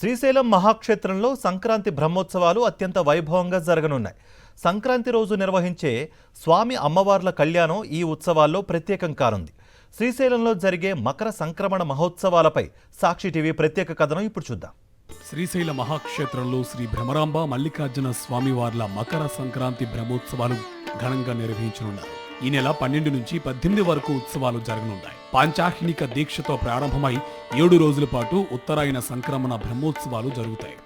శ్రీశైలం మహాక్షేత్రంలో సంక్రాంతి బ్రహ్మోత్సవాలు అత్యంత వైభవంగా జరగనున్నాయి. సంక్రాంతి రోజు నిర్వహించే స్వామి అమ్మవార్ల కళ్యాణం ఈ ఉత్సవాల్లో ప్రత్యేకం కానుంది. శ్రీశైలంలో జరిగే మకర సంక్రమణ మహోత్సవాలపై సాక్షి టీవీ ప్రత్యేక కథనం ఇప్పుడు చూద్దాం. శ్రీశైల మహాక్షేత్రంలో శ్రీ భ్రమరాంబ మల్లికార్జున స్వామివార్ల మకర సంక్రాంతి బ్రహ్మోత్సవాలు ఘనంగా నిర్వహించనున్నారు. ఈ నెల 12 నుంచి 18 వరకు ఉత్సవాలు జరగనున్నాయి. పాంచాహినిక దీక్షతో ప్రారంభమై 7 రోజుల పాటు ఉత్తరాయణ సంక్రమణ బ్రహ్మోత్సవాలు జరుగుతాయి.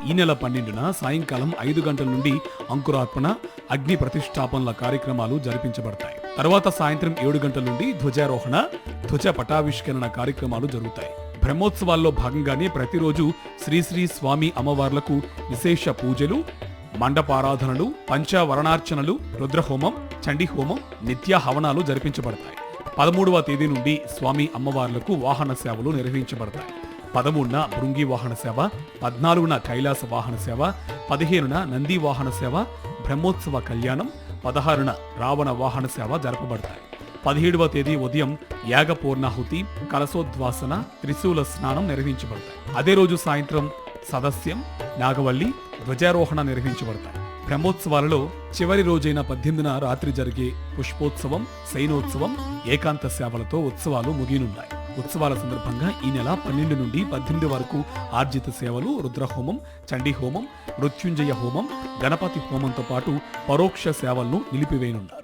ఈ నెల 12న సాయంకాలం 5 గంటల నుండి అంకురార్పణ, అగ్ని ప్రతిష్టాపనల కార్యక్రమాలు జరిపించబడతాయి. తర్వాత సాయంత్రం 7 గంటల నుండి ధ్వజారోహణ, ధ్వజ పటావిష్కరణ కార్యక్రమాలు జరుగుతాయి. బ్రహ్మోత్సవాల్లో భాగంగానే ప్రతిరోజు శ్రీశ్రీ స్వామి అమ్మవార్లకు విశేష పూజలు, మండపారాధనలు, పంచావరణార్చనలు, రుద్రహోమం, చండీహోమం, నిత్య హవనాలు జరిపించబడతాయి. 13వ తేదీ నుండి స్వామి అమ్మవార్లకు వాహన సేవలు నిర్వహించబడతాయి. 13న భృంగి వాహన సేవ, 14న కైలాస వాహన సేవ, 15న నంది వాహన సేవ, బ్రహ్మోత్సవ కళ్యాణం, 16న రావణ వాహన సేవ జరపబడతాయి. 17వ తేదీ ఉదయం యాగపూర్ణాహుతి, కలశోద్వాసన, త్రిశూల స్నానం నిర్వహించబడతాయి. అదే రోజు సాయంత్రం సదస్యం, నాగవల్లి, ధ్వజారోహణ నిర్వహించబడతాయి. బ్రహ్మోత్సవాలలో చివరి రోజైన 18న రాత్రి జరిగే పుష్పోత్సవం, శయనోత్సవం, ఏకాంత సేవలతో ఉత్సవాలు ముగియనున్నాయి. ఉత్సవాల సందర్భంగా ఈ నెల 12 నుండి 18 వరకు ఆర్జిత సేవలు, రుద్రహోమం, చండీహోమం, మృత్యుంజయ హోమం, గణపతి హోమంతో పాటు పరోక్ష సేవలను నిలిపివేయనున్నారు.